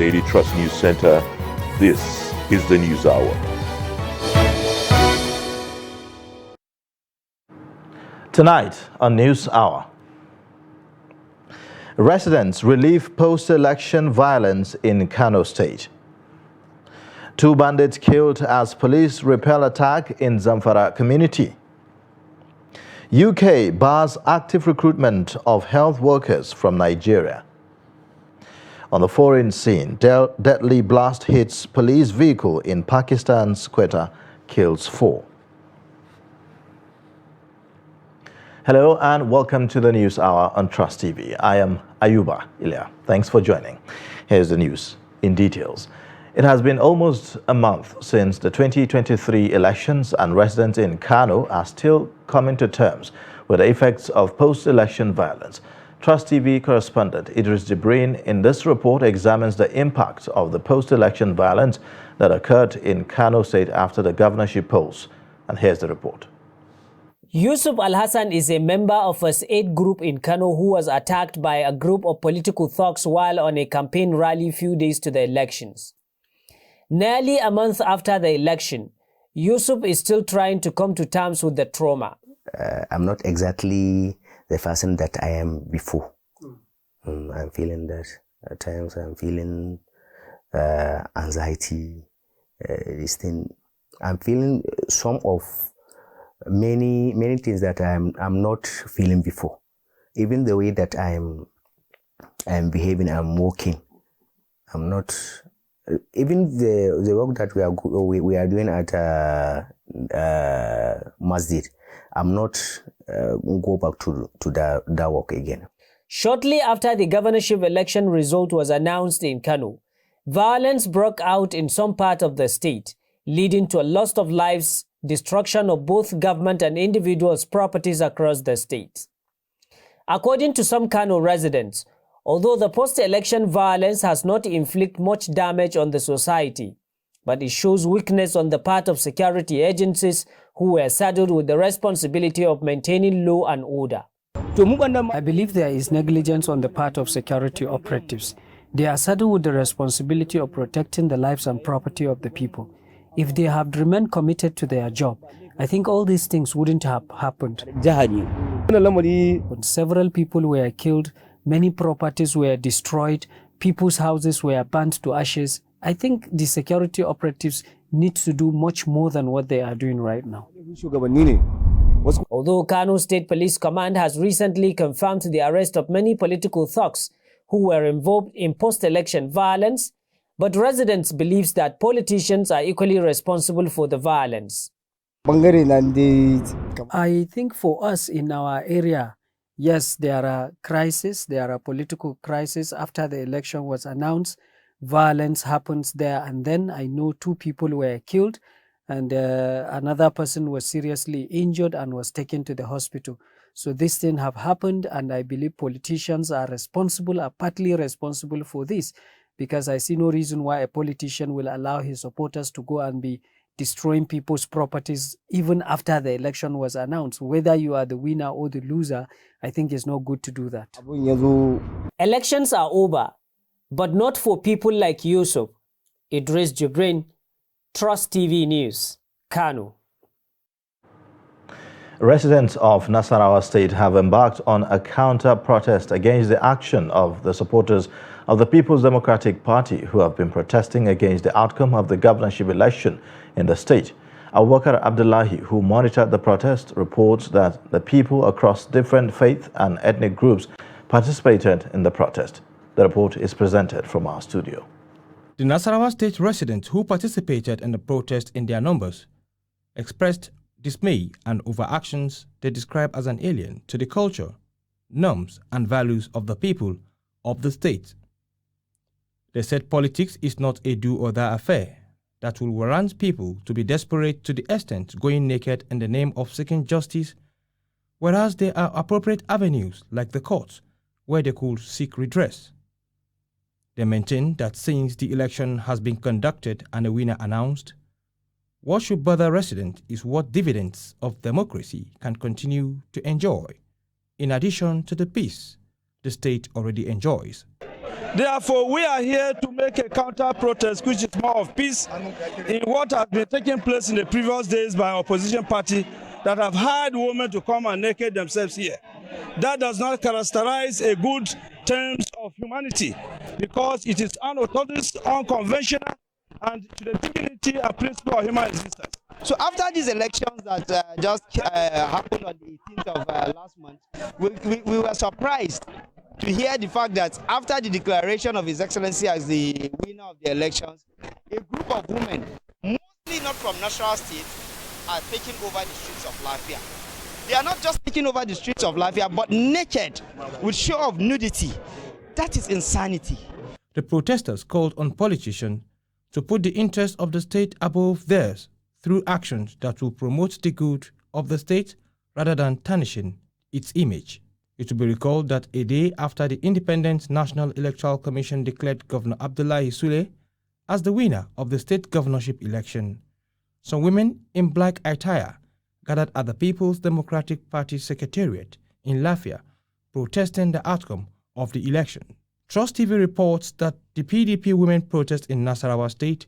Daily Trust News Center, this is the News Hour. Tonight on News Hour, residents relieve post-election violence in Kano State. 2 bandits killed as police repel attack in Zamfara community. UK bars active recruitment of health workers from Nigeria. On the foreign scene, deadly blast hits police vehicle in Pakistan's Quetta, kills 4. Hello and welcome to the News Hour on Trust TV. I am Ayuba Ilya. Thanks for joining. Here's the news in details. It has been almost a month since the 2023 elections, and residents in Kano are still coming to terms with the effects of post-election violence. Trust TV correspondent Idris Jibrin in this report examines the impact of the post-election violence that occurred in Kano State after the governorship polls. And here's the report. Yusuf Al-Hassan is a member of First Aid Group in Kano who was attacked by a group of political thugs while on a campaign rally few days to the elections. Nearly a month after the election, Yusuf is still trying to come to terms with the trauma. I'm not exactly the person that I am before. I'm feeling that at times I'm feeling anxiety, this thing. I'm feeling some of many things that I'm not feeling before. Even the way that I'm behaving, I'm walking. I'm not. Even the work that we are doing at Masjid, I'm not go back to that work again. Shortly after the governorship election result was announced in Kano, violence broke out in some part of the state, leading to a loss of lives, destruction of both government and individuals' properties across the state. According to some Kano residents, although the post-election violence has not inflicted much damage on the society, but it shows weakness on the part of security agencies who were saddled with the responsibility of maintaining law and order. I believe there is negligence on the part of security operatives. They are saddled with the responsibility of protecting the lives and property of the people. If they had remained committed to their job, I think all these things wouldn't have happened. When several people were killed, many properties were destroyed, people's houses were burnt to ashes. I think the security operatives need to do much more than what they are doing right now. Although Kano State Police Command has recently confirmed the arrest of many political thugs who were involved in post-election violence, but residents believe that politicians are equally responsible for the violence. I think for us in our area, yes, there are crises, there are political crises. After the election was announced, violence happens there, and then I know 2 people were killed and another person was seriously injured and was taken to the hospital. So this thing have happened, and I believe politicians are partly responsible for this, because I see no reason why a politician will allow his supporters to go and be destroying people's properties even after the election was announced. Whether you are the winner or the loser, I think it's not good to do that. Elections are over, but not for people like Yusuf. Idris Jibrin, Trust TV News, Kano. Residents of Nasarawa State have embarked on a counter-protest against the action of the supporters of the People's Democratic Party who have been protesting against the outcome of the governorship election in the state. Abubakar Abdullahi, who monitored the protest, reports that the people across different faith and ethnic groups participated in the protest. The report is presented from our studio. The Nasarawa State residents who participated in the protest in their numbers expressed dismay and overactions they describe as an alien to the culture, norms and values of the people of the state. They said politics is not a do-or-die affair that will warrant people to be desperate to the extent going naked in the name of seeking justice, whereas there are appropriate avenues like the courts where they could seek redress. They maintain that since the election has been conducted and a winner announced, what should bother residents is what dividends of democracy can continue to enjoy, in addition to the peace the state already enjoys. Therefore, we are here to make a counter-protest, which is more of peace, in what has been taking place in the previous days by opposition party that have hired women to come and naked themselves here. That does not characterize a good terms of humanity, because it is unorthodox, unconventional, and to the dignity and principle of human existence. So after these elections that just happened on the 18th of last month, we were surprised to hear the fact that after the declaration of His Excellency as the winner of the elections, a group of women, mostly not from Nasarawa State, are taking over the streets of Lafia. They are not just taking over the streets of Lafia, but naked, with show of nudity. That is insanity. The protesters called on politicians to put the interests of the state above theirs through actions that will promote the good of the state rather than tarnishing its image. It will be recalled that a day after the Independent National Electoral Commission declared Governor Abdullahi Sule as the winner of the state governorship election, some women in black attire gathered at the People's Democratic Party Secretariat in Lafia, protesting the outcome of the election. Trust TV reports that the PDP women protest in Nasarawa State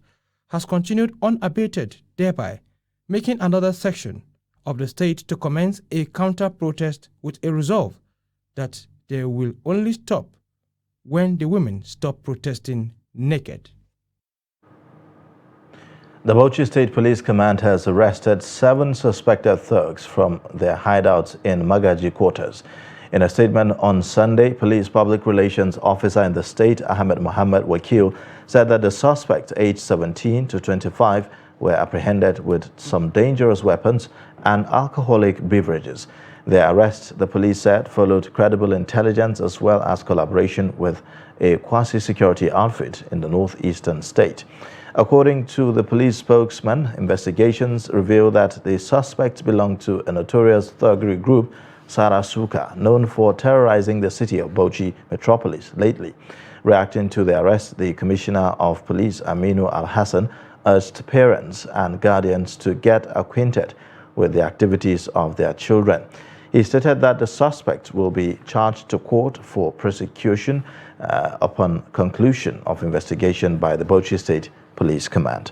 has continued unabated, thereby making another section of the state to commence a counter-protest with a resolve that they will only stop when the women stop protesting naked. The Bauchi State Police Command has arrested 7 suspected thugs from their hideouts in Magaji quarters. In a statement on Sunday, Police Public Relations Officer in the state, Ahmed Mohammed Wakil, said that the suspects aged 17 to 25 were apprehended with some dangerous weapons and alcoholic beverages. Their arrest, the police said, followed credible intelligence as well as collaboration with a quasi-security outfit in the northeastern state. According to the police spokesman, investigations reveal that the suspects belong to a notorious thuggery group, Sarasuka, known for terrorizing the city of Bauchi metropolis lately. Reacting to the arrest, the Commissioner of Police, Aminu Al-Hassan, urged parents and guardians to get acquainted with the activities of their children. He stated that the suspect will be charged to court for prosecution upon conclusion of investigation by the Bauchi State Police Command.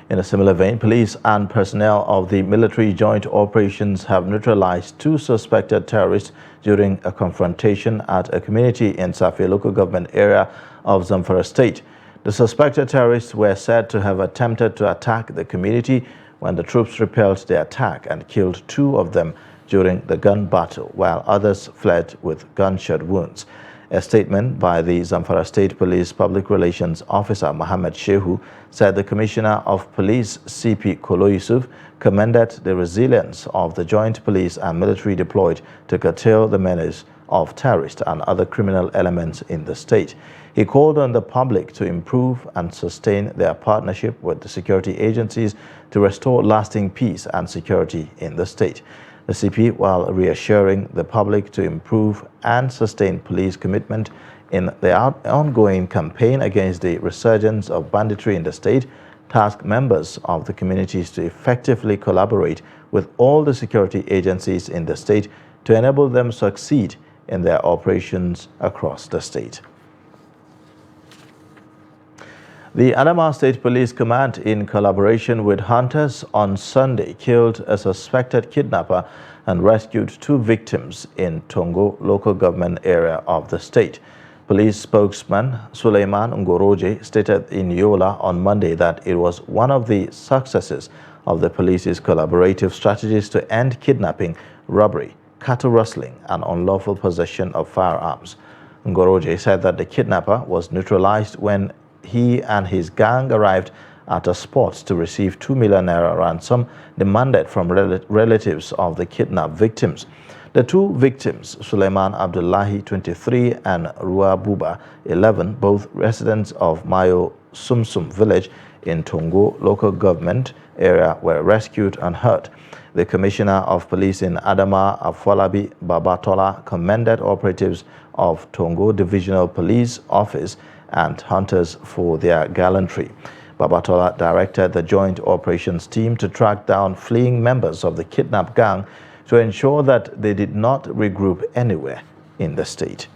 In a similar vein, police and personnel of the military joint operations have neutralized 2 suspected terrorists during a confrontation at a community in Safi local government area of Zamfara State. The suspected terrorists were said to have attempted to attack the community when the troops repelled the attack and killed 2 of them during the gun battle, while others fled with gunshot wounds. A statement by the Zamfara State Police Public Relations Officer Mohammed Shehu said the Commissioner of Police CP Kolo Yusuf commended the resilience of the joint police and military deployed to curtail the menace of terrorists and other criminal elements in the state. He called on the public to improve and sustain their partnership with the security agencies to restore lasting peace and security in the state. The CP, while reassuring the public to improve and sustain police commitment in the ongoing campaign against the resurgence of banditry in the state, tasked members of the communities to effectively collaborate with all the security agencies in the state to enable them succeed in their operations across the state. The Adamawa State Police Command, in collaboration with hunters, on Sunday killed a suspected kidnapper and rescued 2 victims in Tongo local government area of the state. Police spokesman Suleiman Ngoroje stated in Yola on Monday that it was one of the successes of the police's collaborative strategies to end kidnapping, robbery, cattle rustling, and unlawful possession of firearms. Ngoroje said that the kidnapper was neutralized when he and his gang arrived at a spot to receive 2 million naira ransom demanded from relatives of the kidnapped victims. The 2 victims, Suleiman Abdullahi, 23, and Rua Buba, 11, both residents of Mayo Sumsum village in Tongo local government area, were rescued and hurt. The Commissioner of Police in Adamawa, Afolabi Babatola, commended operatives of Tongo Divisional Police Office and hunters for their gallantry. Babatola directed the Joint Operations Team to track down fleeing members of the kidnapped gang to ensure that they did not regroup anywhere in the state.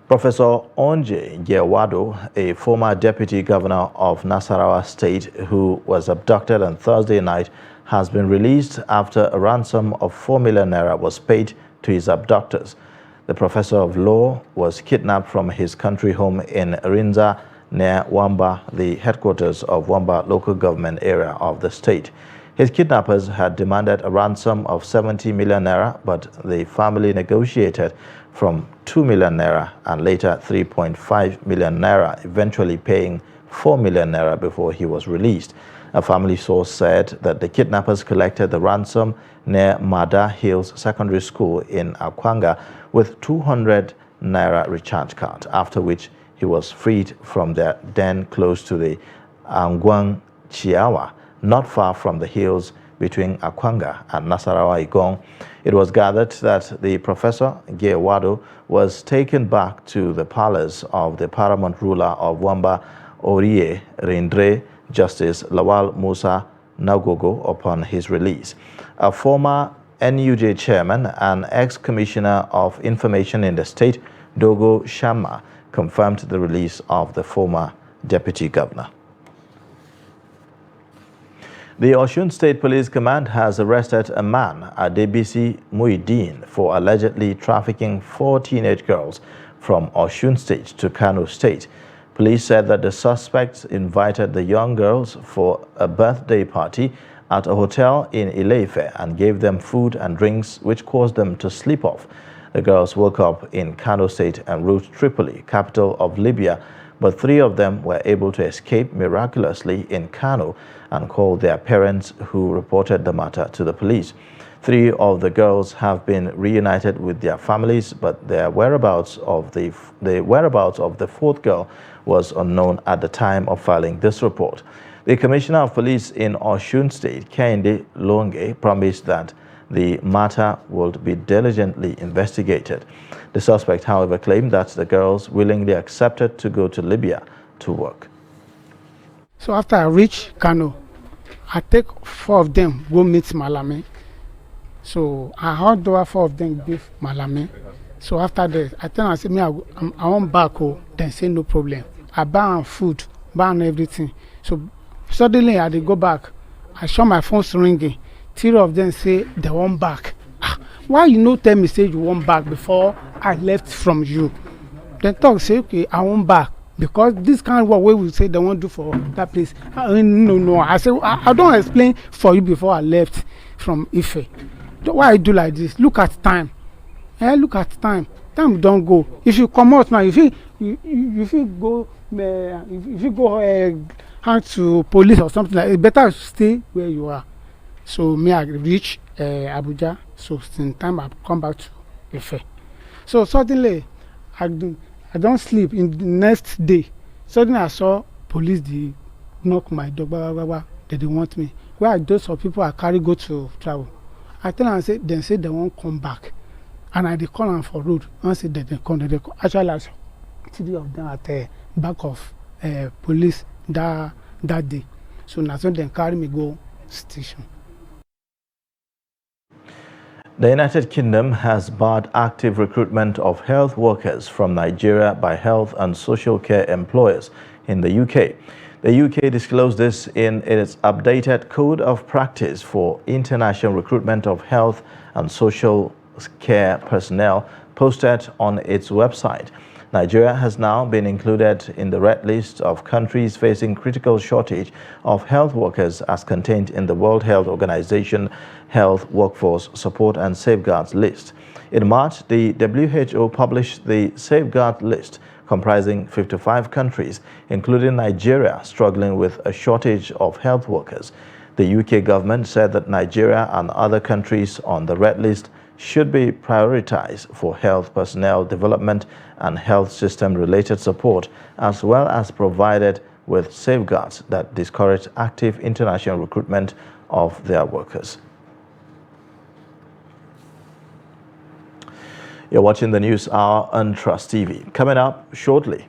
Professor Onje Gyewado, a former deputy governor of Nasarawa State who was abducted on Thursday night, has been released after a ransom of 4 million naira was paid to his abductors. The professor of law was kidnapped from his country home in Rinza near Wamba, the headquarters of Wamba local government area of the state. His kidnappers had demanded a ransom of 70 million naira, but the family negotiated from 2 million naira and later 3.5 million naira, eventually paying 4 million naira before he was released. A family source said that the kidnappers collected the ransom near Mada Hills Secondary School in Akwanga with 200 naira recharge card, after which he was freed from their den close to the Angwang Chiawa, not far from the hills between Akwanga and Nasarawa Igong. It was gathered that the Professor Gyewado was taken back to the palace of the paramount ruler of Wamba Orie Rendre, Justice Lawal Musa Nagogo, upon his release. A former NUJ chairman and ex-commissioner of information in the state, Dogo Shamma, confirmed the release of the former deputy governor. The Osun State Police Command has arrested a man, Adebisi Muideen, for allegedly trafficking 4 teenage girls from Osun State to Kano State. Police said that the suspects invited the young girls for a birthday party at a hotel in Ile-Ife and gave them food and drinks, which caused them to sleep off. The girls woke up in Kano State en route Tripoli, capital of Libya, but 3 of them were able to escape miraculously in Kano and called their parents, who reported the matter to the police. 3 of the girls have been reunited with their families, but their whereabouts of the 4th girl was unknown at the time of filing this report. The Commissioner of Police in Osun State, Kehinde Longe, promised that the matter would be diligently investigated. The suspect, however, claimed that the girls willingly accepted to go to Libya to work. So after I reach Kano, I take 4 of them go meet Malame. So I heard over 4 of them give Malame. So after that, I tell them, I say, I want back home. Then say no problem. I buy food, buy everything. So suddenly I go back. I show my phone's ringing. 3 of them say they want back. Why you no tell me say you want back before I left from you? Then talk say, okay, I want back. Because this kind of work we say they want to do for that place. No. I say, I don't explain for you before I left from Ife. Why I do like this? Look at time. Look at time. Time don't go. If you come out now, if you go hand to police or something like it, better stay where you are. So me, I reach Abuja. So since time I come back to Ife. So suddenly I don't sleep. In the next day, suddenly I saw police. They knock my door. Blah, blah, blah. They don't want me. Where those for people I carry go to travel. I tell them, say they won't come back. And I dey call them for road. I say they come. Actually, I saw 3 of them at the back of police that day. So now so they carry me go station. The United Kingdom has barred active recruitment of health workers from Nigeria by health and social care employers in the UK. The UK disclosed this in its updated Code of Practice for International Recruitment of Health and Social Care Personnel posted on its website. Nigeria has now been included in the red list of countries facing critical shortage of health workers as contained in the World Health Organization Health Workforce Support and Safeguards List. In March, the WHO published the Safeguard List, comprising 55 countries, including Nigeria, struggling with a shortage of health workers. The UK government said that Nigeria and other countries on the red list should be prioritized for health personnel development and health system-related support, as well as provided with safeguards that discourage active international recruitment of their workers. You're watching the News Hour on Trust TV. Coming up shortly,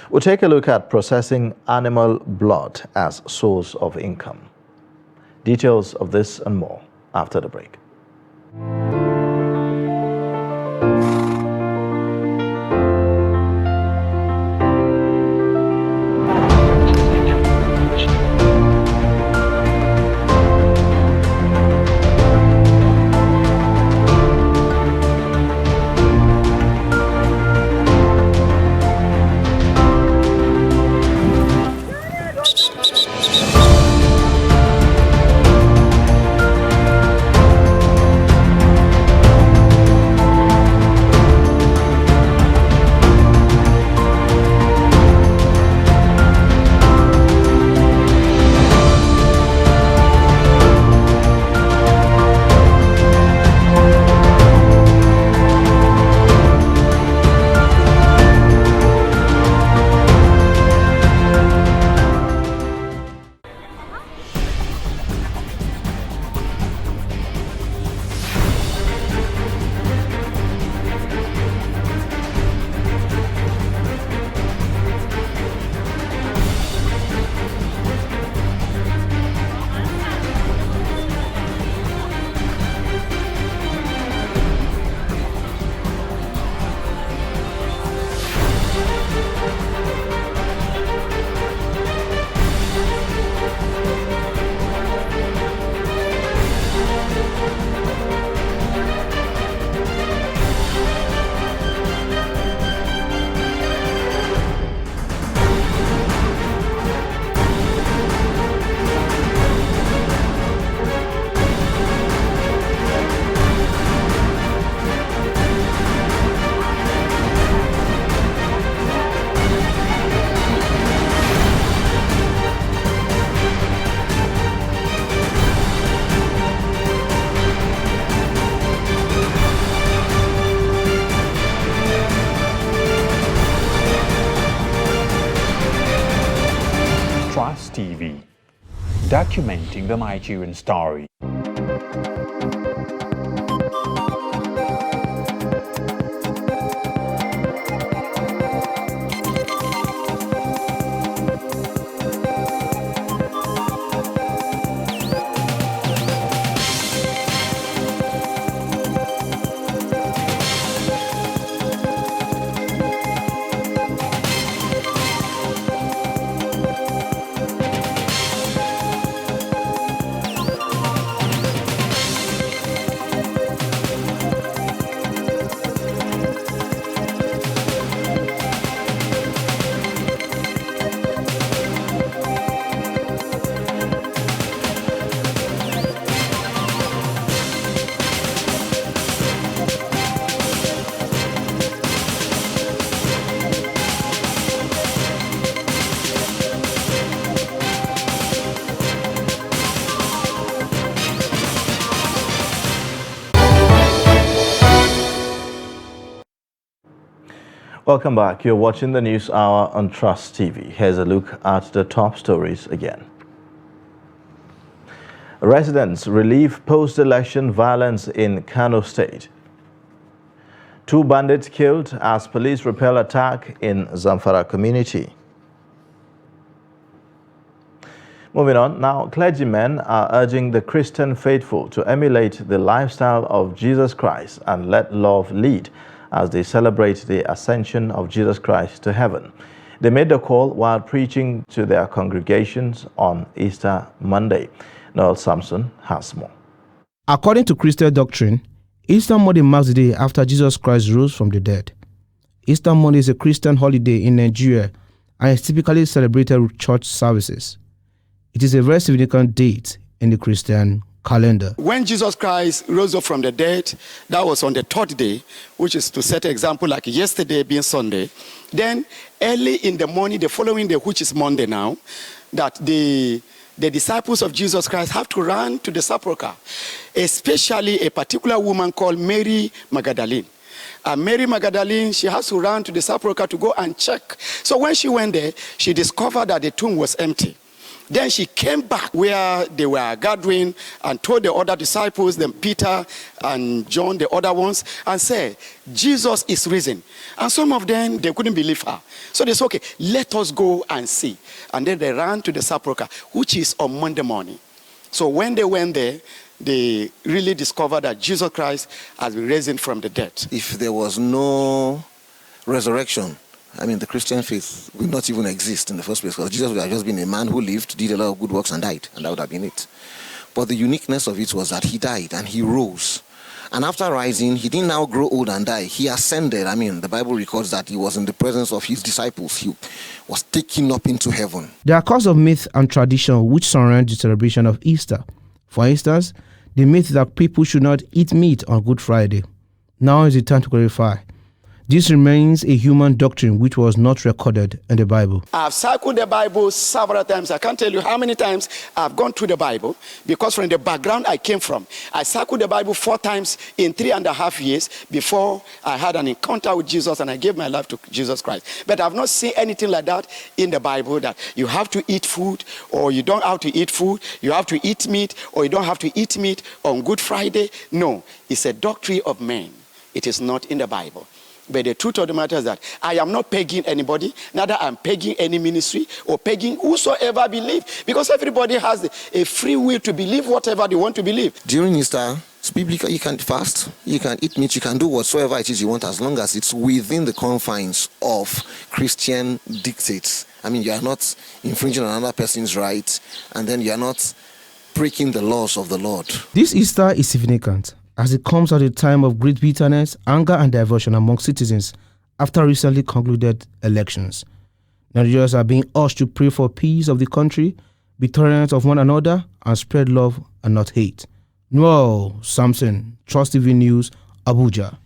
we'll take a look at processing animal blood as source of income. Details of this and more after the break. documenting the Nigerian story. Welcome back. You're watching the News Hour on Trust TV. Here's a look at the top stories again. Residents relieve post-election violence in Kano State. 2 bandits killed as police repel attack in Zamfara community. Moving on, now clergymen are urging the Christian faithful to emulate the lifestyle of Jesus Christ and let love lead as they celebrate the ascension of Jesus Christ to heaven. They made the call while preaching to their congregations on Easter Monday. Noel Samson has more. According to Christian doctrine, Easter Monday marks the day after Jesus Christ rose from the dead. Easter Monday is a Christian holiday in Nigeria and is typically celebrated with church services. It is a very significant date in the Christian calendar. When Jesus Christ rose up from the dead, that was on the 3rd day, which is to set an example like yesterday being Sunday. Then early in the morning, the following day, which is Monday now, that the disciples of Jesus Christ have to run to the sepulchre, especially a particular woman called Mary Magdalene. Mary Magdalene, she has to run to the sepulchre to go and check. So when she went there, she discovered that the tomb was empty. Then she came back where they were gathering and told the other disciples, then Peter and John, the other ones, and said, Jesus is risen. And some of them, they couldn't believe her. So they said, okay, let us go and see. And then they ran to the sepulchre, which is on Monday morning. So when they went there, they really discovered that Jesus Christ has been risen from the dead. If there was no resurrection, I mean, the Christian faith would not even exist in the first place, because Jesus would have just been a man who lived, did a lot of good works and died, and that would have been it. But the uniqueness of it was that he died and he rose. And after rising, he didn't now grow old and die. He ascended. I mean, the Bible records that he was in the presence of his disciples. He was taken up into heaven. There are causes of myth and tradition which surround the celebration of Easter. For instance, the myth that people should not eat meat on Good Friday. Now is the time to clarify. This remains a human doctrine which was not recorded in the Bible. I've circled the Bible several times. I can't tell you how many times I've gone through the Bible, because from the background I came from, I circled the Bible 4 times in 3.5 years before I had an encounter with Jesus and I gave my life to Jesus Christ. But I've not seen anything like that in the Bible, that you have to eat food or you don't have to eat food, you have to eat meat or you don't have to eat meat on Good Friday. No, it's a doctrine of men. It is not in the Bible. But the truth of the matter is that I am not pegging anybody, neither I'm pegging any ministry or pegging whosoever believe, because everybody has a free will to believe whatever they want to believe. During Easter, it's biblical. You can fast, you can eat meat, you can do whatsoever it is you want, as long as it's within the confines of Christian dictates. I mean, you are not infringing on another person's rights, and then you are not breaking the laws of the Lord. This Easter is significant, as it comes at a time of great bitterness, anger and diversion among citizens after recently concluded elections. Nigerians are being urged to pray for peace of the country, be tolerant of one another, and spread love and not hate. Noel Samson, Trust TV News, Abuja.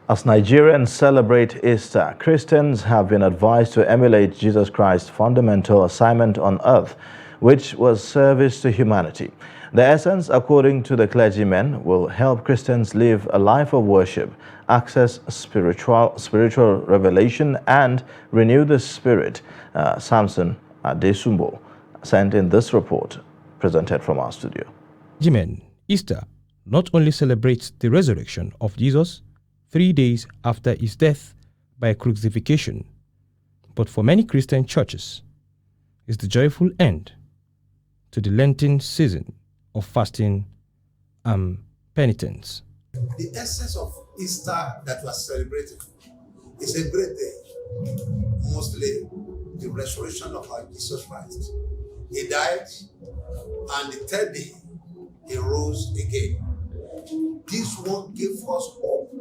As Nigerians celebrate Easter, Christians have been advised to emulate Jesus Christ's fundamental assignment on earth, which was service to humanity. The essence, according to the clergymen, will help Christians live a life of worship, access spiritual revelation, and renew the spirit. Samson Adesumbo sent in this report presented from our studio. Jimen, Easter not only celebrates the resurrection of Jesus 3 days after his death by crucifixion, but for many Christian churches is the joyful end to the Lenten season of fasting and penitence. The essence of Easter that we are celebrating is a great day, mostly the resurrection of our Jesus Christ. He died, and the third day he rose again. This one gave us hope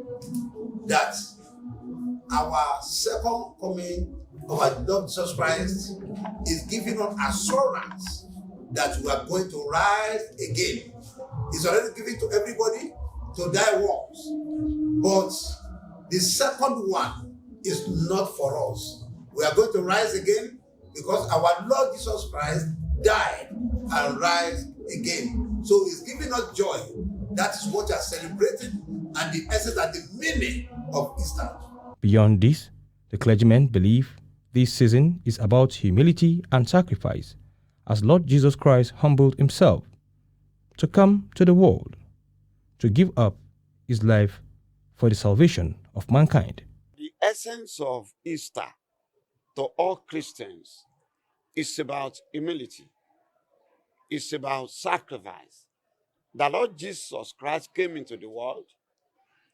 that our second coming of our Lord Jesus Christ is giving us assurance that we are going to rise again. It's already given to everybody to die once, but the second one is not for us. We are going to rise again because our Lord Jesus Christ died and rise again. So he's giving us joy. That is what we are celebrating, and the essence and the meaning of Easter. Beyond this, the clergymen believe this season is about humility and sacrifice, as Lord Jesus Christ humbled himself to come to the world, to give up his life for the salvation of mankind. The essence of Easter to all Christians is about humility. It's about sacrifice. The Lord Jesus Christ came into the world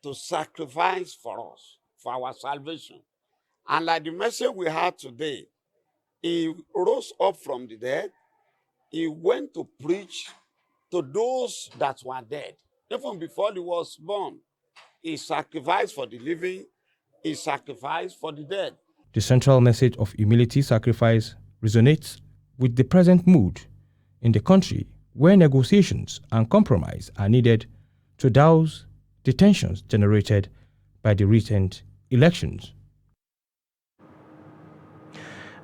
to sacrifice for us, for our salvation. And like the message we had today, he rose up from the dead. He went to preach to those that were dead. Even before he was born, he sacrificed for the living, he sacrificed for the dead. The central message of humility sacrifice resonates with the present mood in the country, where negotiations and compromise are needed to douse the tensions generated by the recent elections.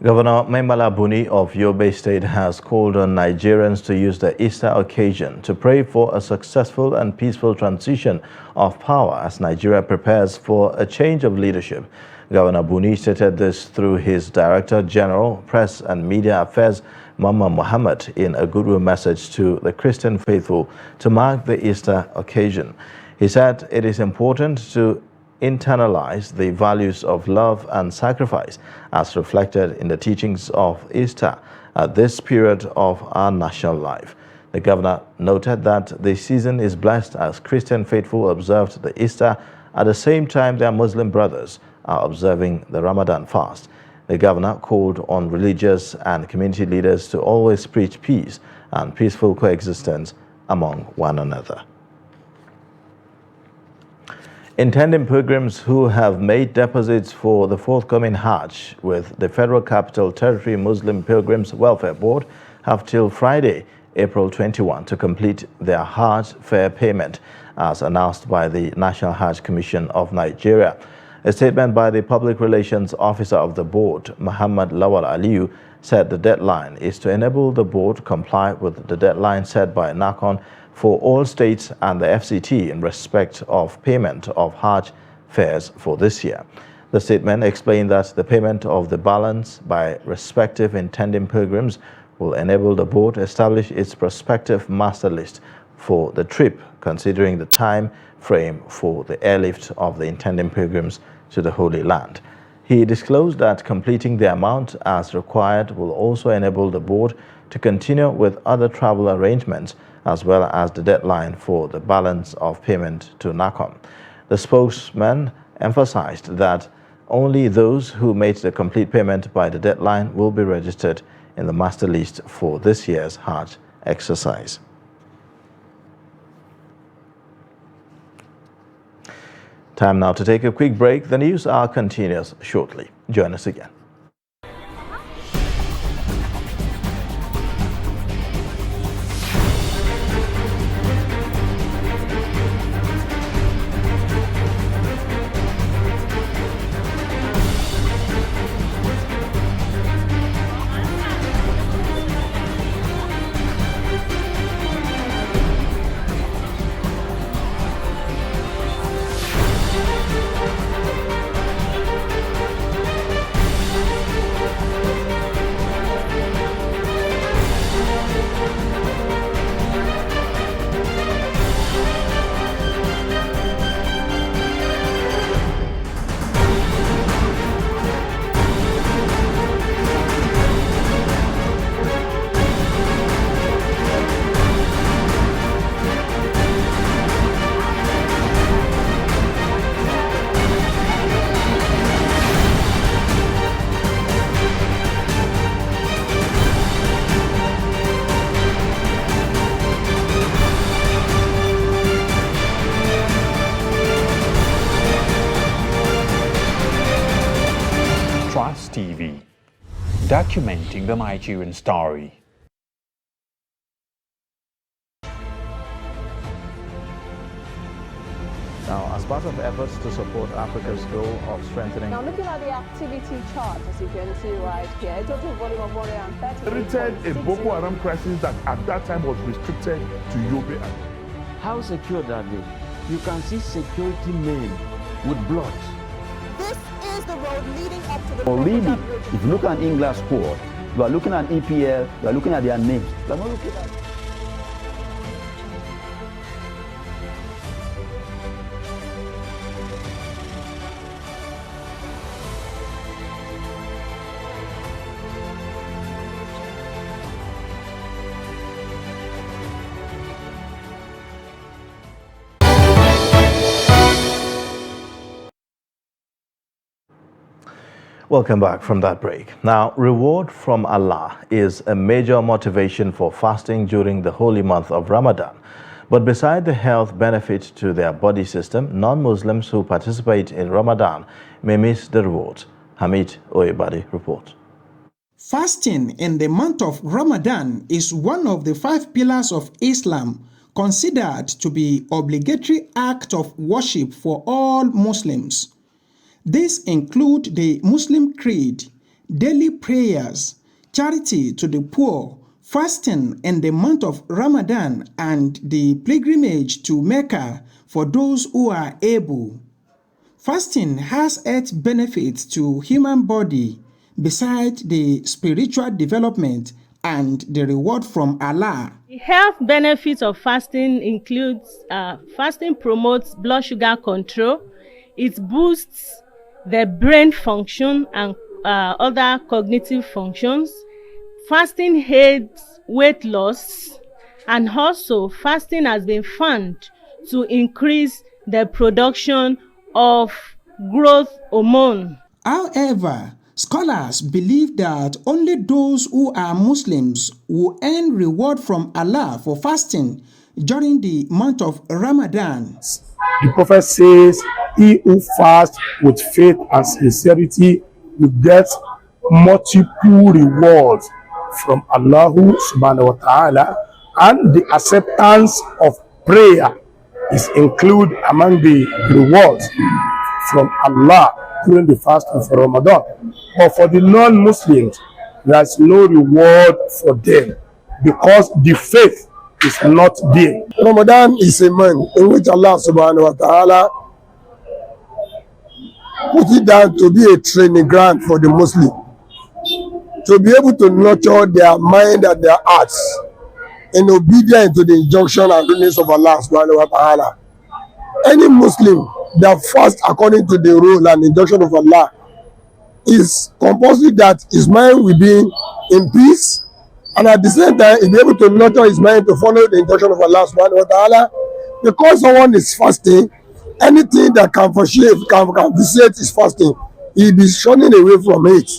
Governor Maimala Buni of Yobe State has called on Nigerians to use the Easter occasion to pray for a successful and peaceful transition of power as Nigeria prepares for a change of leadership. Governor Buni stated this through his Director General, Press and Media Affairs, Mama Muhammad, in a goodwill message to the Christian faithful to mark the Easter occasion. He said it is important to internalize the values of love and sacrifice as reflected in the teachings of Easter at this period of our national life. The governor noted that the season is blessed as Christian faithful observed the Easter at the same time their Muslim brothers are observing the Ramadan fast. The governor called on religious and community leaders to always preach peace and peaceful coexistence among one another. Intending pilgrims who have made deposits for the forthcoming Hajj with the Federal Capital Territory Muslim Pilgrims Welfare Board have till Friday, April 21 to complete their Hajj fare payment, as announced by the National Hajj Commission of Nigeria. A statement by the Public Relations Officer of the board, Muhammad Lawal Aliyu, said the deadline is to enable the board comply with the deadline set by NACON for all states and the FCT in respect of payment of Hajj fares for this year. The statement explained that the payment of the balance by respective intending pilgrims will enable the board to establish its prospective master list for the trip, considering the time frame for the airlift of the intending pilgrims to the Holy Land. He disclosed that completing the amount as required will also enable the board to continue with other travel arrangements, as well as the deadline for the balance of payment to NACON. The spokesman emphasized that only those who made the complete payment by the deadline will be registered in the master list for this year's Hajj exercise. Time now to take a quick break. The news hour continues shortly. Join us again. documenting the Nigerian story. Now, as part of efforts to support Africa's goal of strengthening... Now, looking at the activity chart, as you can see right here, a total volume of 130. Created a Boko Haram crisis that at that time was restricted to Yobe. How secure are they? You can see security men with blood. This is the road leading up to the... Really, if you look at England's squad, you are looking at EPL, you are looking at their names. You are not looking at... Welcome back from that break. Now, reward from Allah is a major motivation for fasting during the holy month of Ramadan. But beside the health benefit to their body system, non-Muslims who participate in Ramadan may miss the reward. Hamid Oyebade reports. Fasting in the month of Ramadan is one of the 5 pillars of Islam, considered to be obligatory act of worship for all Muslims. These include the Muslim creed, daily prayers, charity to the poor, fasting in the month of Ramadan, and the pilgrimage to Mecca for those who are able. Fasting has 8 benefits to human body besides the spiritual development and the reward from Allah. The health benefits of fasting includes fasting promotes blood sugar control, it boosts the brain function and other cognitive functions. Fasting aids weight loss, and also fasting has been found to increase the production of growth hormone. However, scholars believe that only those who are Muslims will earn reward from Allah for fasting during the month of Ramadan. The Prophet says, he who fasts with faith and sincerity will get multiple rewards from Allah subhanahu wa ta'ala, and the acceptance of prayer is included among the rewards from Allah during the fast of Ramadan. But for the non-Muslims, there is no reward for them because the faith is not there. Ramadan is a month in which Allah subhanahu wa ta'ala put it down to be a training ground for the Muslim, to be able to nurture their mind and their hearts in obedience to the injunction and rulings of Allah subhanahu wa ta'ala. Any Muslim that fasts according to the rule and injunction of Allah is compulsory that his mind will be in peace, and at the same time he'll be able to nurture his mind to follow the injunction of Allah subhanahu wa ta'ala. Because someone is fasting, anything that can vitiate his fasting, he'll be shunning away from it,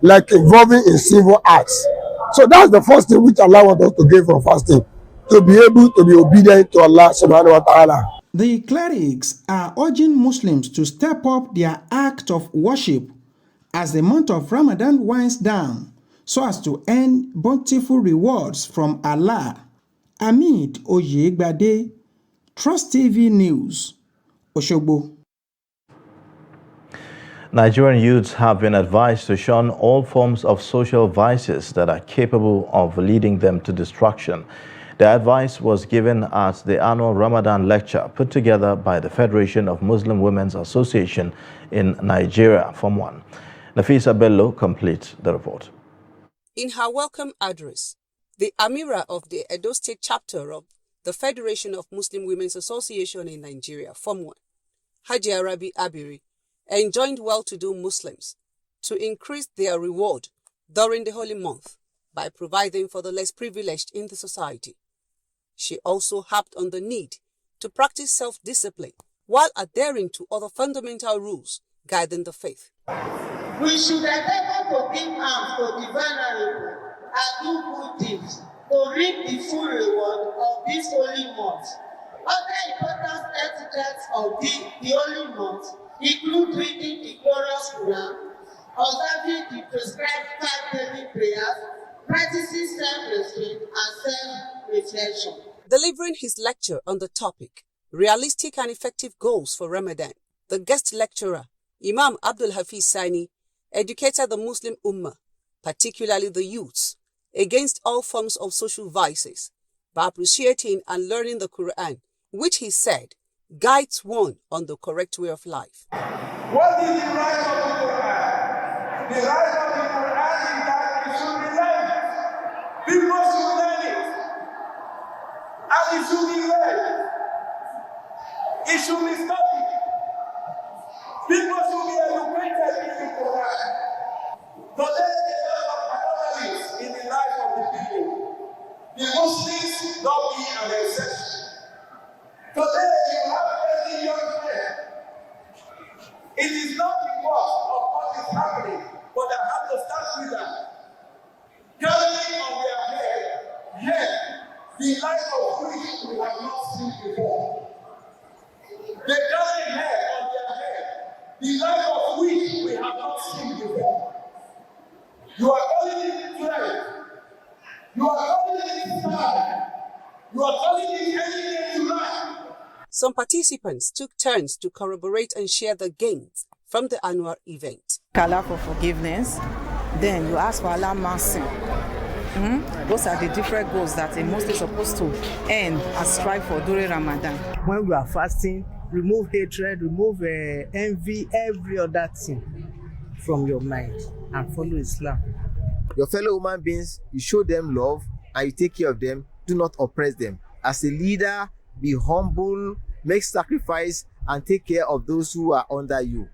like involving in sinful acts. So that's the first thing which Allah wants us to gain from fasting, to be able to be obedient to Allah subhanahu wa ta'ala. The clerics are urging Muslims to step up their act of worship as the month of Ramadan winds down, so as to earn bountiful rewards from Allah. Hamid Oyebade, Trust TV News, Oshogbo. Nigerian youths have been advised to shun all forms of social vices that are capable of leading them to destruction. The advice was given at the annual Ramadan lecture put together by the Federation of Muslim Women's Association in Nigeria, Form 1. Nafisa Bello completes the report. In her welcome address, the Amira of the Edo State chapter of the Federation of Muslim Women's Association in Nigeria, Form 1, Haji Arabi Abiri, enjoined well-to-do Muslims to increase their reward during the holy month by providing for the less privileged in the society. She also harped on the need to practice self-discipline while adhering to other fundamental rules guiding the faith. We should endeavor to give alms to the vulnerable and do good deeds to reap the full reward of this holy month. Other important etiquettes of the holy month include reading the glorious Quran observing the prescribed 5 daily prayers, practicing self-restraint and self-reflection. Delivering his lecture on the topic, Realistic and Effective Goals for Ramadan, the guest lecturer, Imam Abdul Hafiz Sani, educated the Muslim Ummah, particularly the youths, against all forms of social vices by appreciating and learning the Quran, which he said guides one on the correct way of life. What is the right of the Quran? The right of the Quran is that it should be learned. People should learn it. And it should be read. It should be studied. People should be educated in the Quran. Today, there are a lot of anomalies in the life of the people. The Muslims don't be an exception. Today, you have many young men. It is not because of what is happening, but I have to start with that. Carrying on their head, the life of which we have not seen before. They carry head on their head, the life of which we have not seen before. You are calling it strength. You are calling it style. You are calling it anything you like. Some participants took turns to corroborate and share the gains from the annual event. Allah for forgiveness, then you ask for Allah mercy. Those are the different goals that a Muslim is supposed to earn and strive for during Ramadan. When we are fasting, remove hatred, remove envy, every other thing from your mind and follow Islam. Your fellow human beings, you show them love and you take care of them. Do not oppress them. As a leader, be humble, make sacrifice, and take care of those who are under you.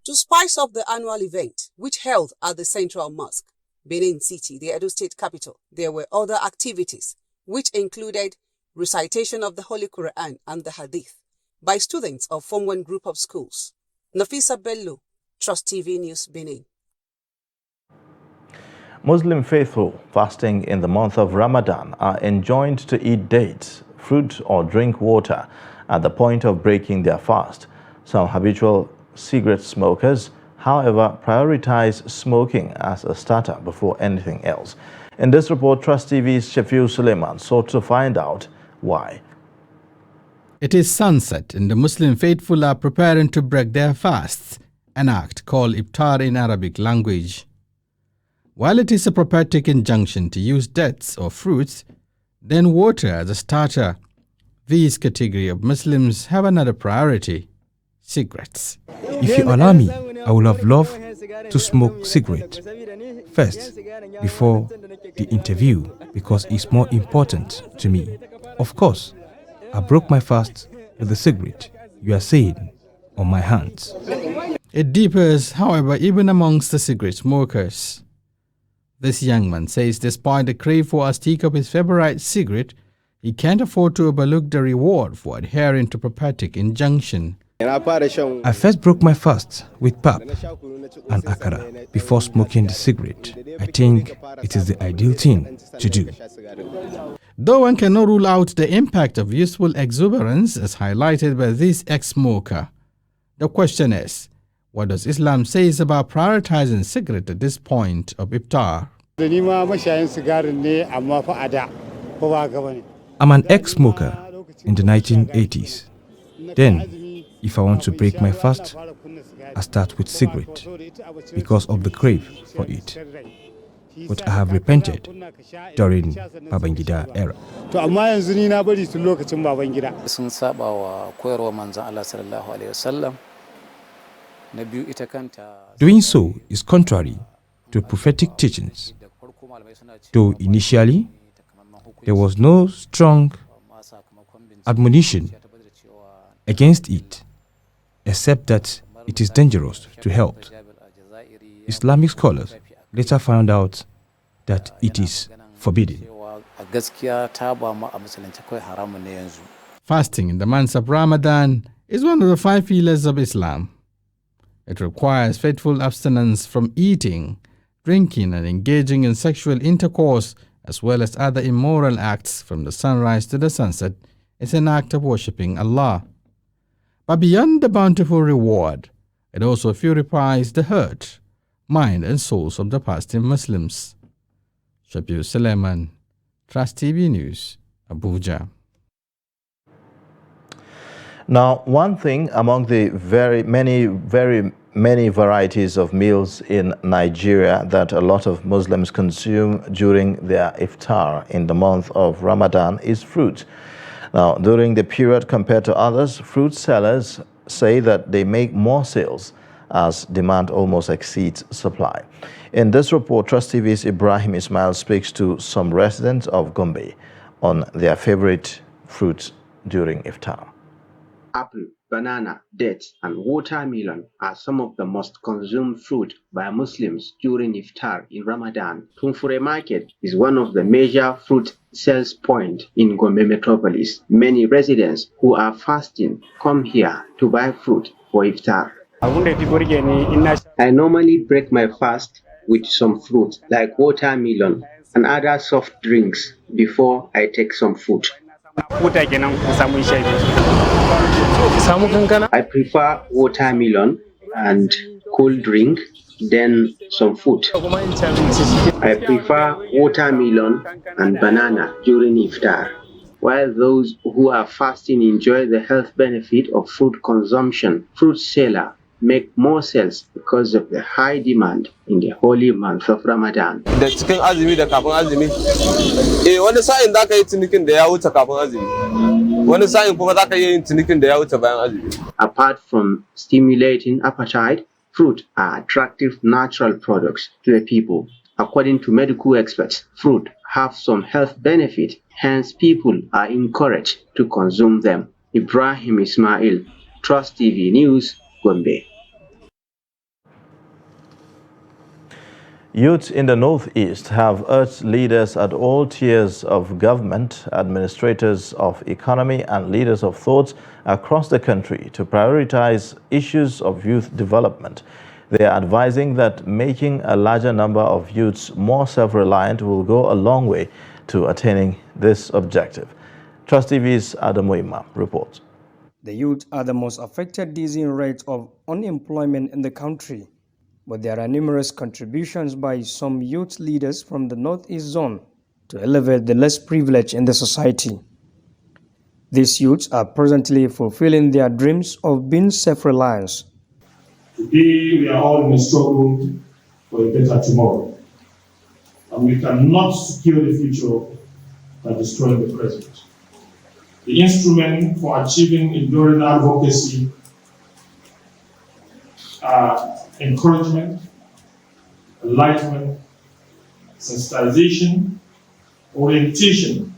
To spice up the annual event, which held at the Central Mosque, Benin City, the Edo State capital, there were other activities, which included recitation of the Holy Quran and the Hadith by students of Form 1 group of schools. Nafisa Bello, Trust TV News, Benin. Muslim faithful fasting in the month of Ramadan are enjoined to eat dates, fruit or drink water at the point of breaking their fast. Some habitual cigarette smokers, however, prioritize smoking as a starter before anything else. In this report, Trust TV's Shafiu Suleiman sought to find out why. It is sunset and the Muslim faithful are preparing to break their fasts, an act called iftar in Arabic language. While it is a prophetic injunction to use dates or fruits, then water as a starter, these category of Muslims have another priority: cigarettes. If you allow me, I would have loved to smoke cigarette first before the interview because it's more important to me. Of course, I broke my fast with the cigarette you are saying on my hands. It differs, however, even amongst the cigarette smokers. This young man says despite the crave for a stick of his favorite cigarette, he can't afford to overlook the reward for adhering to prophetic injunction. I first broke my fast with pap and akara before smoking the cigarette. I think it is the ideal thing to do. Though one cannot rule out the impact of youthful exuberance as highlighted by this ex-smoker, the question is, what does Islam say about prioritizing cigarette at this point of iftar? I'm an ex-smoker in the 1980s. Then, if I want to break my fast, I start with cigarette because of the crave for it. But I have repented during Babangida era. Doing so is contrary to prophetic teachings. Though initially there was no strong admonition against it, except that it is dangerous to health. Islamic scholars later found out that it is forbidden. Fasting in the month of Ramadan is one of the 5 pillars of Islam. It requires faithful abstinence from eating, drinking, and engaging in sexual intercourse, as well as other immoral acts from the sunrise to the sunset. It's an act of worshipping Allah. But beyond the bountiful reward, it also purifies the heart, mind and souls of the fasting Muslims. Shabir Suleiman, Trust TV News, Abuja. Now, one thing among the very many varieties of meals in Nigeria that a lot of Muslims consume during their iftar in the month of Ramadan is fruit. Now, during the period compared to others, fruit sellers say that they make more sales as demand almost exceeds supply. In this report, Trust TV's Ibrahim Ismail speaks to some residents of Gombe on their favorite fruits during iftar. Apple, banana, dates, and watermelon are some of the most consumed fruit by Muslims during iftar in Ramadan. Tumfure Market is one of the major fruit sales points in Gombe metropolis. Many residents who are fasting come here to buy fruit for iftar. I normally break my fast with some fruit like watermelon and other soft drinks before I take some food. I prefer watermelon and cold drink, then some food. I prefer watermelon and banana during iftar, while those who are fasting enjoy the health benefit of fruit consumption. Fruit sellers make more sales because of the high demand in the holy month of Ramadan. Da cikin azumi da kafin azumi, wani sa'in za ka yi cinikin da ya wuce kafin azumi, wani sa'in kuma za ka yi cinikin da ya wuce bayan azumi. Apart from stimulating appetite, fruit are attractive natural products to the people. According to medical experts, fruit have some health benefit, hence people are encouraged to consume them. Ibrahim Ismail, Trust TV News, Gombe. Youth in the Northeast have urged leaders at all tiers of government, administrators of economy, and leaders of thought across the country to prioritize issues of youth development. They are advising that making a larger number of youths more self-reliant will go a long way to attaining this objective. Trust TV's Adam Wima reports. The youth are the most affected dizzying rate of unemployment in the country, but there are numerous contributions by some youth leaders from the Northeast Zone to elevate the less privileged in the society. These youths are presently fulfilling their dreams of being self-reliant. Today, we are all in a struggle for a better tomorrow, and we cannot secure the future by destroying the present. The instrument for achieving enduring advocacy are encouragement, enlightenment, sensitization, orientation,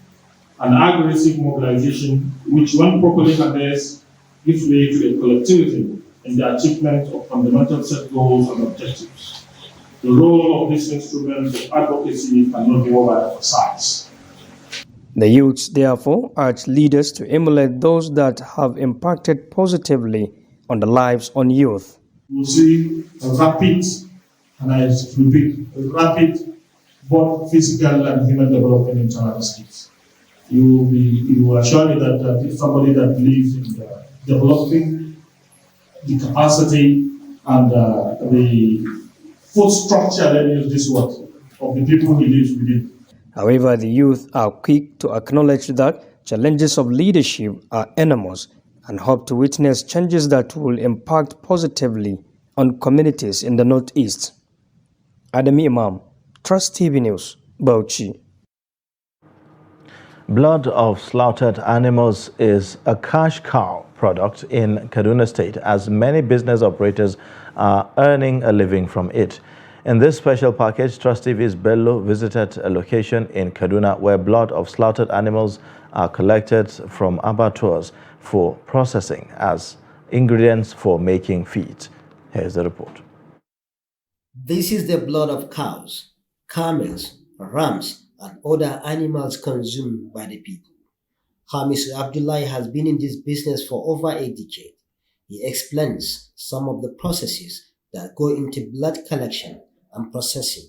and aggressive mobilization, which when properly harnessed, gives way to a collectivity in the achievement of fundamental set goals and objectives. The role of this instrument of advocacy cannot be overemphasized. The youths, therefore, urge leaders to emulate those that have impacted positively on the lives of youth. You will see a rapid, and I repeat, a rapid, both physical and human development in China states. You will assure me that if somebody that believes in developing the capacity and the food structure, let me use this word, of the people he lives within. However, the youth are quick to acknowledge that challenges of leadership are enormous and hope to witness changes that will impact positively on communities in the Northeast. Adam Imam, Trust TV News, Bauchi. Blood of slaughtered animals is a cash cow product in Kaduna State, as many business operators are earning a living from it. In this special package, Trust TV's Bello visited a location in Kaduna where blood of slaughtered animals are collected from abattoirs for processing as ingredients for making feed. Here's the report. This is the blood of cows, camels, rams, and other animals consumed by the people. Hamis Abdullahi has been in this business for over a decade. He explains some of the processes that go into blood collection and processing.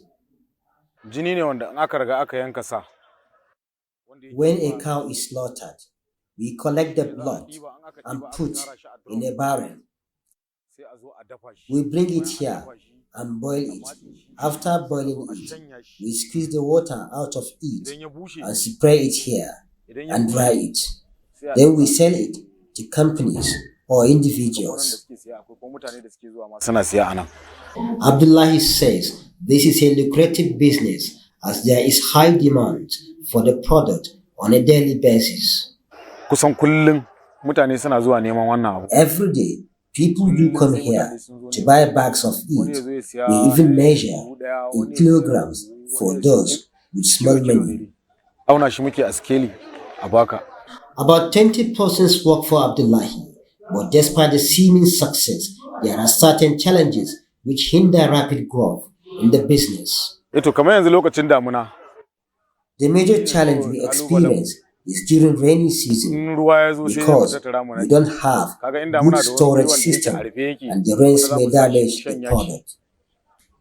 When a cow is slaughtered, we collect the blood and put in a barrel. We bring it here and boil it. After boiling it, we squeeze the water out of it and spray it here and dry it. Then we sell it to companies or individuals. Abdullahi says this is a lucrative business as there is high demand for the product on a daily basis. Every day, people do come here to buy bags of it. We even measure in kilograms for those with small money. About 20 persons work for Abdullahi, but despite the seeming success, there are certain challenges which hinder rapid growth in the business. The major challenge we experience is during rainy season because we don't have good storage system and the rains may damage the product.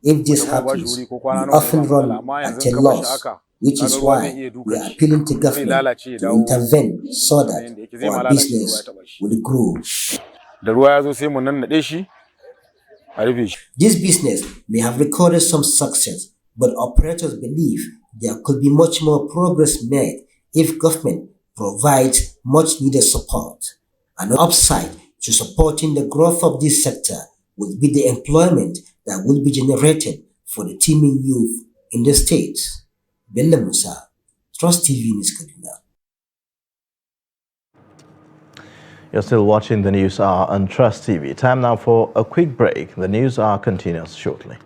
If this happens, we often run at a loss, which is why we are appealing to government to intervene so that our business will grow. This business may have recorded some success, but operators believe there could be much more progress made if government provides much needed support. An upside to supporting the growth of this sector would be the employment that will be generated for the teeming youth in the states. Bello Musa, Trust TV News Kaduna. You're still watching the News Hour on Trust TV. Time now for a quick break. The News Hour continues shortly.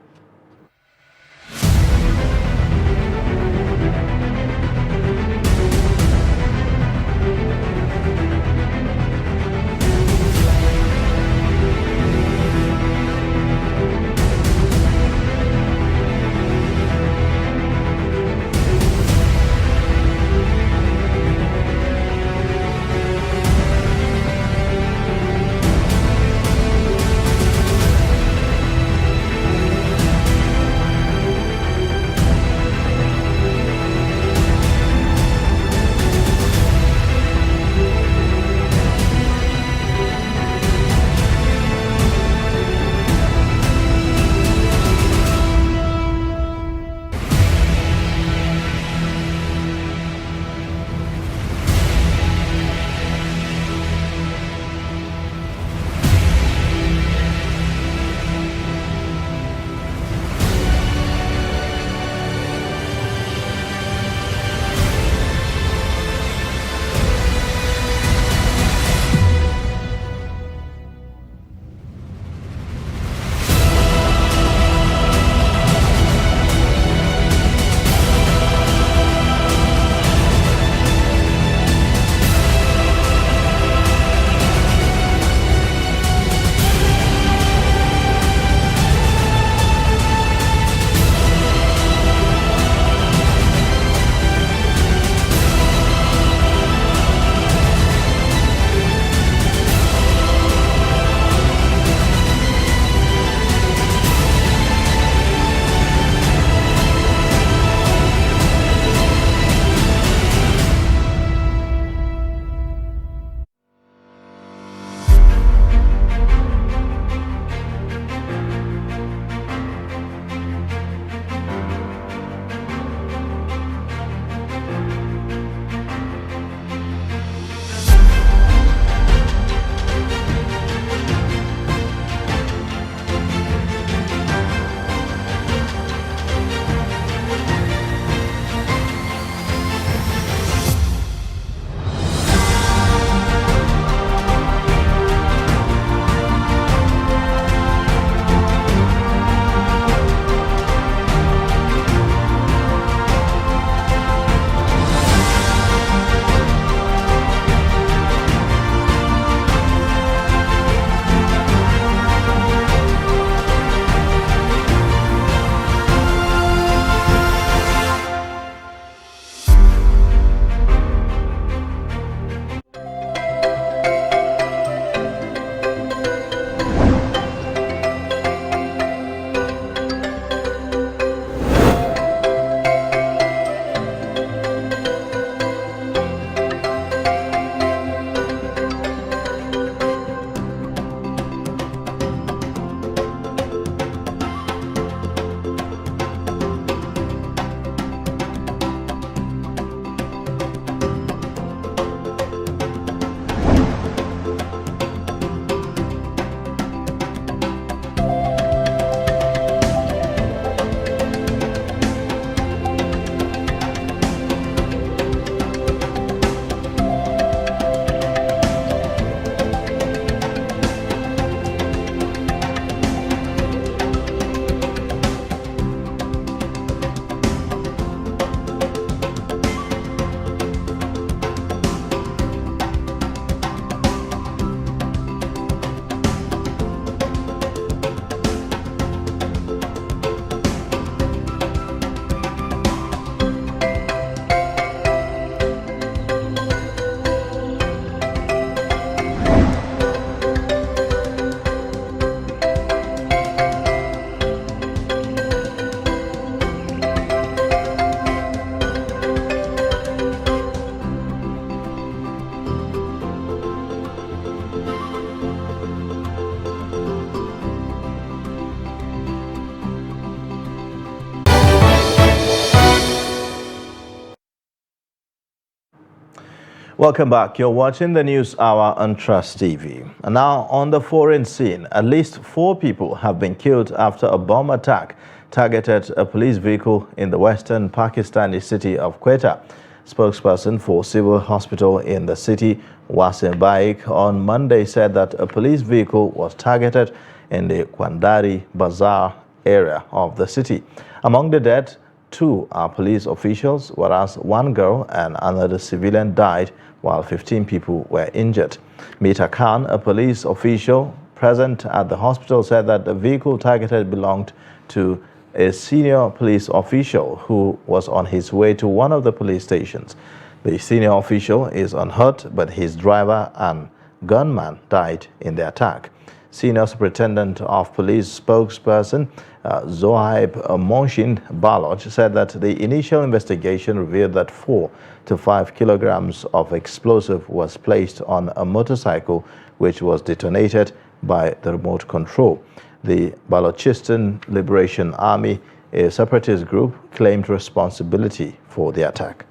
Welcome back. You're watching the News Hour on Trust TV. And now on the foreign scene, at least 4 people have been killed after a bomb attack targeted a police vehicle in the western Pakistani city of Quetta. Spokesperson for Civil Hospital in the city, Wasim Baik, on Monday said that a police vehicle was targeted in the Kwandari Bazaar area of the city. Among the dead, 2 are police officials, whereas 1 girl and another civilian died, while 15 people were injured. Mita Khan, a police official present at the hospital, said that the vehicle targeted belonged to a senior police official who was on his way to one of the police stations. The senior official is unhurt, but his driver and gunman died in the attack. Senior Superintendent of Police spokesperson Zohaib Monshin Baloch said that the initial investigation revealed that 4 to 5 kilograms of explosive was placed on a motorcycle which was detonated by the remote control. The Balochistan Liberation Army, a separatist group, claimed responsibility for the attack.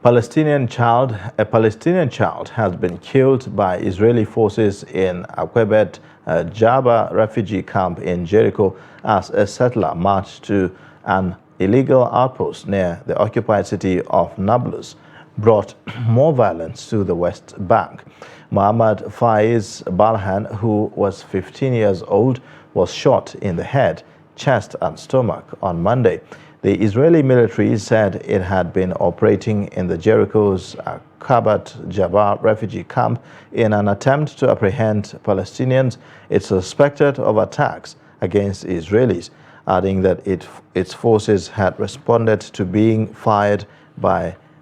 A Palestinian child has been killed by Israeli forces in Akwebet Jabba refugee camp in Jericho as a settler marched to an illegal outpost near the occupied city of Nablus, brought more violence to the West Bank. Muhammad Faiz Balhan, who was 15 years old, was shot in the head, chest and stomach on Monday. The Israeli military said it had been operating in the Jericho's Kabat Jabbar refugee camp in an attempt to apprehend Palestinians it suspected of attacks against Israelis, adding that its forces had responded to being fired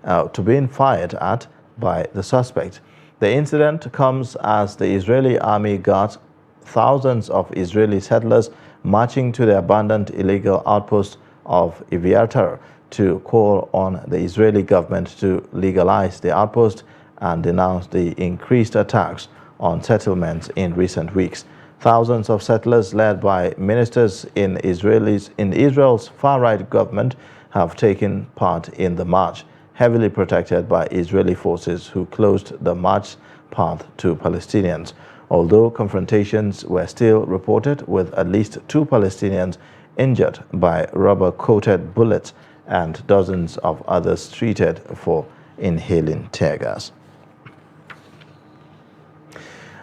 at by the suspect. The incident comes as the Israeli army got thousands of Israeli settlers marching to the abandoned illegal outpost of Eviatar to call on the Israeli government to legalize the outpost and denounce the increased attacks on settlements in recent weeks. Thousands of settlers led by ministers in Israel's far-right government have taken part in the march, heavily protected by Israeli forces who closed the march path to Palestinians. Although confrontations were still reported, with at least 2 Palestinians injured by rubber-coated bullets and dozens of others treated for inhaling tear gas.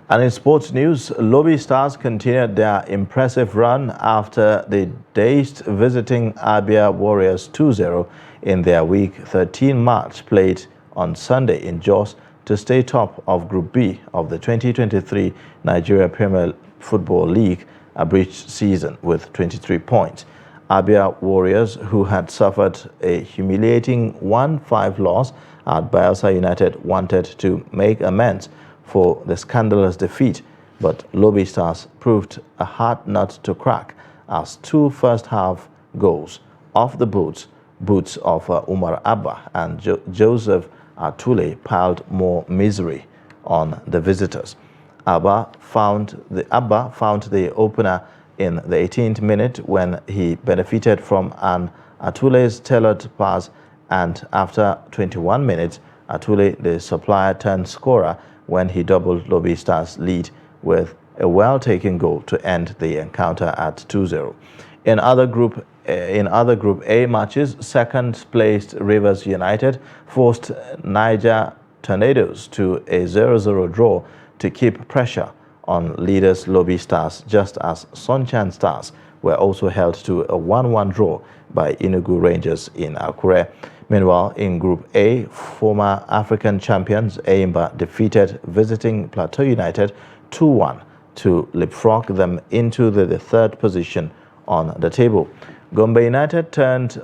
And in sports news, Lobby Stars continued their impressive run after the dazed visiting Abia Warriors 2-0 in their Week 13 match played on Sunday in Jos to stay top of Group B of the 2023 Nigeria Premier Football League abridged season with 23 points. Abia Warriors, who had suffered a humiliating 1-5 loss at Bayelsa United, wanted to make amends for the scandalous defeat, but Lobby Stars proved a hard nut to crack as 2 first-half goals off the boots of Umar Abba and Joseph Atule piled more misery on the visitors. Abba found the opener in the 18th minute when he benefited from an Atule's tailored pass, and after 21 minutes, Atule, the supplier turned scorer, when he doubled Lobby Stars' lead with a well-taken goal to end the encounter at 2-0. In other Group A matches, second-placed Rivers United forced Niger Tornadoes to a 0-0 draw to keep pressure on leaders Lobby Stars, just as Sunshine Stars were also held to a 1-1 draw by Enugu Rangers in Akure. Meanwhile, in Group A, former African champions Eimba defeated visiting Plateau United 2-1 to leapfrog them into the 3rd position on the table. Gombe United turned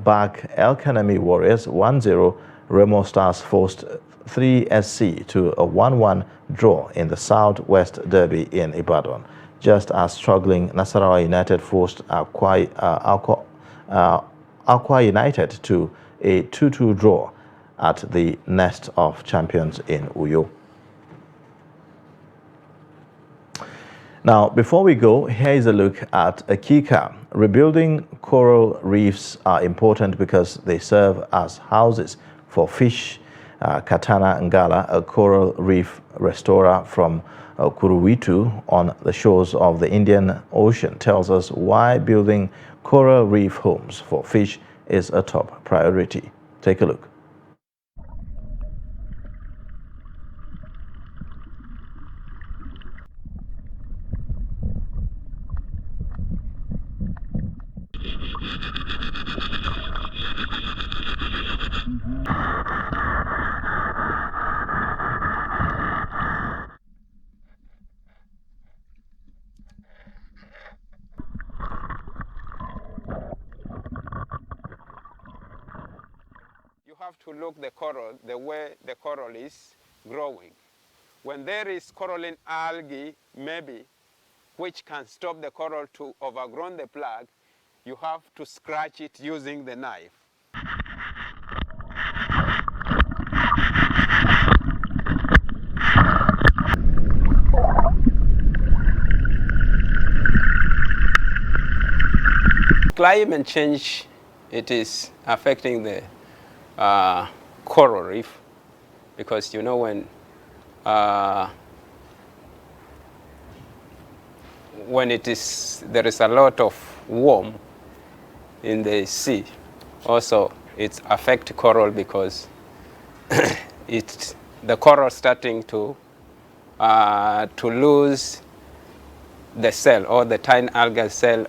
back El Kanemi Warriors 1-0. Remo Stars forced 3SC to a 1-1 draw in the Southwest Derby in Ibadan, just as struggling Nasarawa United forced Aqua United to a 2-2 draw at the Nest of Champions in Uyo. Now, before we go, here is a look at Akika. Rebuilding coral reefs are important because they serve as houses for fish. Katana Ngala, a coral reef restorer from Kuruwitu on the shores of the Indian Ocean, tells us why building coral reef homes for fish is a top priority. Take a look. You have to look the coral, the way the coral is growing. When there is coralline algae, maybe, which can stop the coral to overgrow the plug, you have to scratch it using the knife. Climate change, it is affecting the coral reef, because you know when there is a lot of warm in the sea, also it affects coral because the coral starting to lose the cell or the tiny algal cell.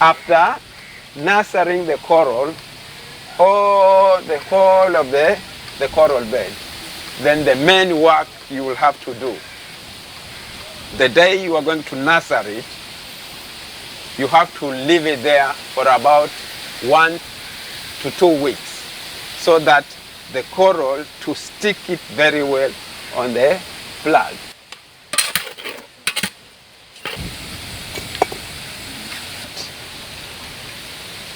After nurturing the coral or the whole of the coral bed, then the main work you will have to do, the day you are going to nurture it, you have to leave it there for about 1 to 2 weeks so that the coral to stick it very well on the plug.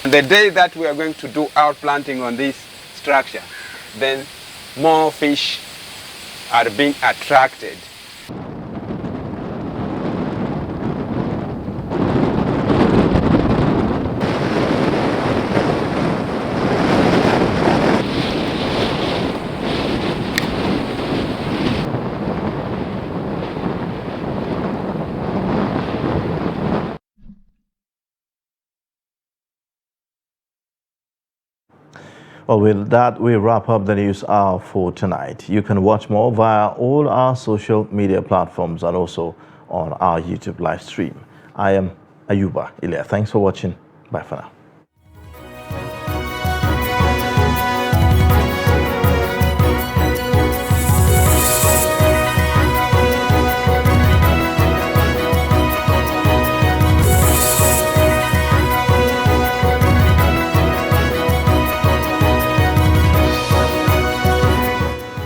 The day that we are going to do our planting on this structure, then more fish are being attracted. Well, with that, we wrap up the news hour for tonight. You can watch more via all our social media platforms and also on our YouTube live stream. I am Ayuba Ilya. Thanks for watching. Bye for now.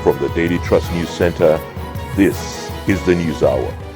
From the Daily Trust News Center, this is the News Hour.